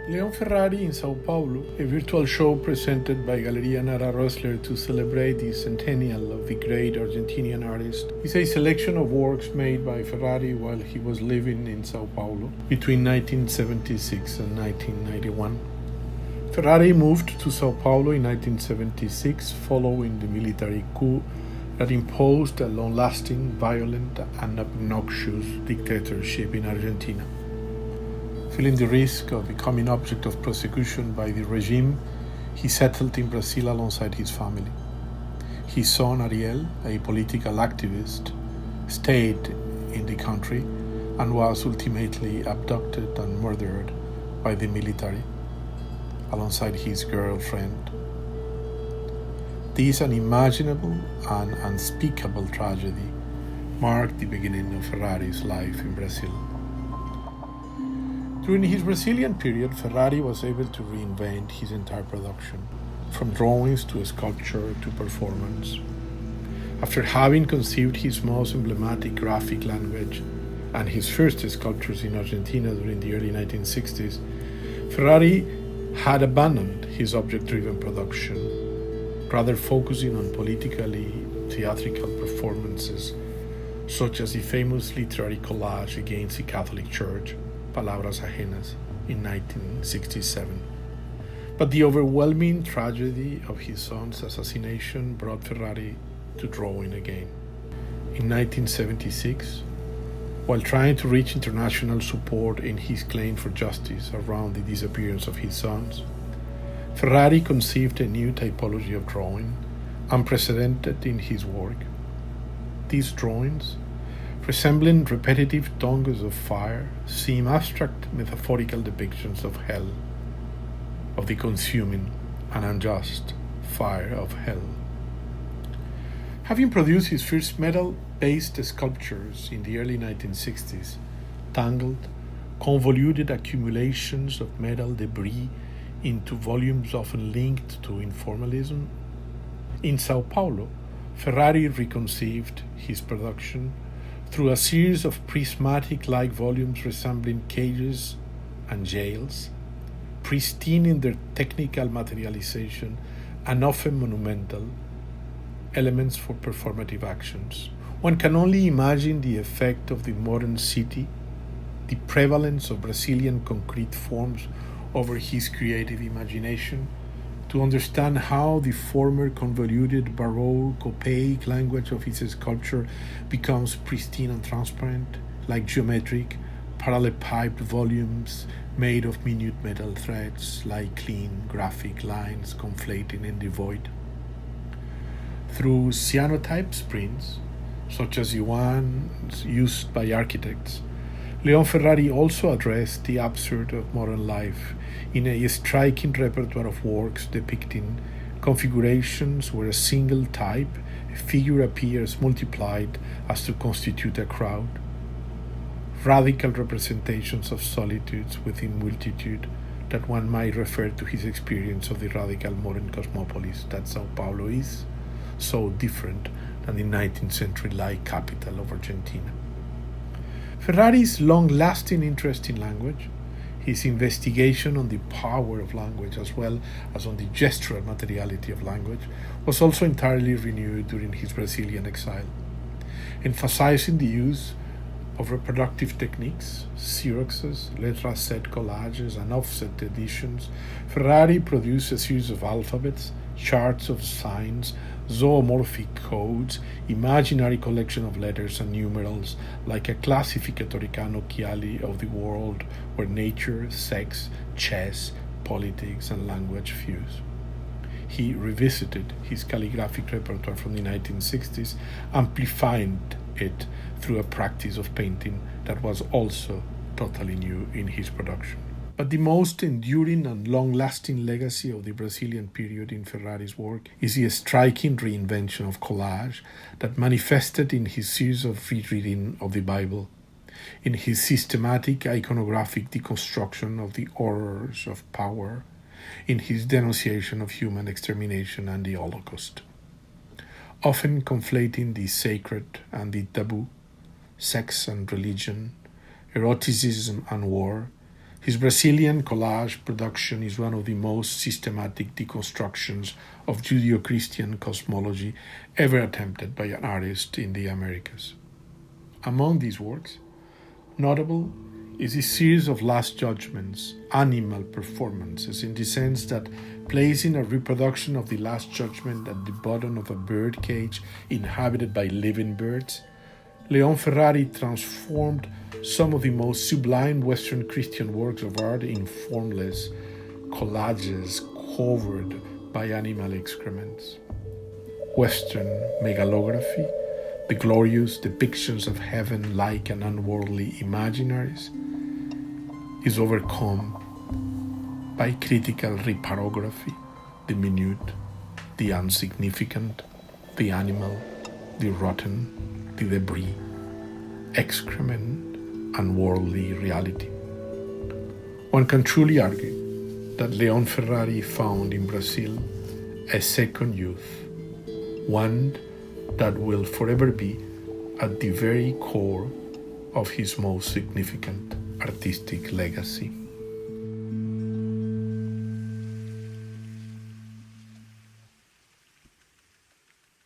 León Ferrari in São Paulo, a virtual show presented by Galeria Nara Roesler to celebrate the centennial of the great Argentinian artist, is a selection of works made by Ferrari while he was living in São Paulo between 1976 and 1991. Ferrari moved to São Paulo in 1976 following the military coup that imposed a long-lasting, violent, and obnoxious dictatorship in Argentina. Feeling the risk of becoming object of prosecution by the regime, he settled in Brazil alongside his family. His son Ariel, a political activist, stayed in the country and was ultimately abducted and murdered by the military, alongside his girlfriend. This unimaginable and unspeakable tragedy marked the beginning of Ferrari's life in Brazil. During his Brazilian period, Ferrari was able to reinvent his entire production, from drawings to sculpture to performance. After having conceived his most emblematic graphic language and his first sculptures in Argentina during the early 1960s, Ferrari had abandoned his object-driven production, rather focusing on politically theatrical performances, such as the famous literary collage against the Catholic Church, Palabras Ajenas, in 1967. But the overwhelming tragedy of his son's assassination brought Ferrari to drawing again. In 1976, while trying to reach international support in his claim for justice around the disappearance of his sons, Ferrari conceived a new typology of drawing, unprecedented in his work. These drawings, resembling repetitive tongues of fire, seem abstract metaphorical depictions of hell, of the consuming and unjust fire of hell. Having produced his first metal-based sculptures in the early 1960s, tangled, convoluted accumulations of metal debris into volumes often linked to informalism, in São Paulo, Ferrari reconceived his production through a series of prismatic-like volumes resembling cages and jails, pristine in their technical materialization and often monumental, elements for performative actions. One can only imagine the effect of the modern city, the prevalence of Brazilian concrete forms over his creative imagination, to understand how the former convoluted, baroque, opaque language of his sculpture becomes pristine and transparent, like geometric, parallelepiped volumes made of minute metal threads, like clean, graphic lines conflating in the void. Through cyanotype prints, such as the ones used by architects, Leon Ferrari also addressed the absurd of modern life in a striking repertoire of works depicting configurations where a single type, a figure appears multiplied as to constitute a crowd. Radical representations of solitudes within multitude that one might refer to his experience of the radical modern cosmopolis that São Paulo is, so different than the 19th century-like capital of Argentina. Ferrari's long-lasting interest in language, his investigation on the power of language as well as on the gestural materiality of language, was also entirely renewed during his Brazilian exile. Emphasizing the use of reproductive techniques, xeroxes, letra set collages, and offset editions, Ferrari produced a series of alphabets, charts of signs, zoomorphic codes, imaginary collection of letters and numerals, like a classificatory canocchiale of the world where nature, sex, chess, politics, and language fuse. He revisited his calligraphic repertoire from the 1960s, amplifying it through a practice of painting that was also totally new in his production. But the most enduring and long-lasting legacy of the Brazilian period in Ferrari's work is the striking reinvention of collage that manifested in his series of rereading of the Bible, in his systematic iconographic deconstruction of the horrors of power, in his denunciation of human extermination and the Holocaust. Often conflating the sacred and the taboo, sex and religion, eroticism and war, His Brazilian collage production is one of the most systematic deconstructions of Judeo-Christian cosmology ever attempted by an artist in the Americas. Among these works, notable is a series of Last Judgments, animal performances, in the sense that placing a reproduction of the Last Judgment at the bottom of a bird cage inhabited by living birds, Leon Ferrari transformed some of the most sublime Western Christian works of art in formless collages covered by animal excrements. Western megalography, the glorious depictions of heaven like an unworldly imaginaries, is overcome by critical reparography, the minute, the insignificant, the animal, the rotten, the debris, excrement, and worldly reality. One can truly argue that Leon Ferrari found in Brazil a second youth, one that will forever be at the very core of his most significant artistic legacy.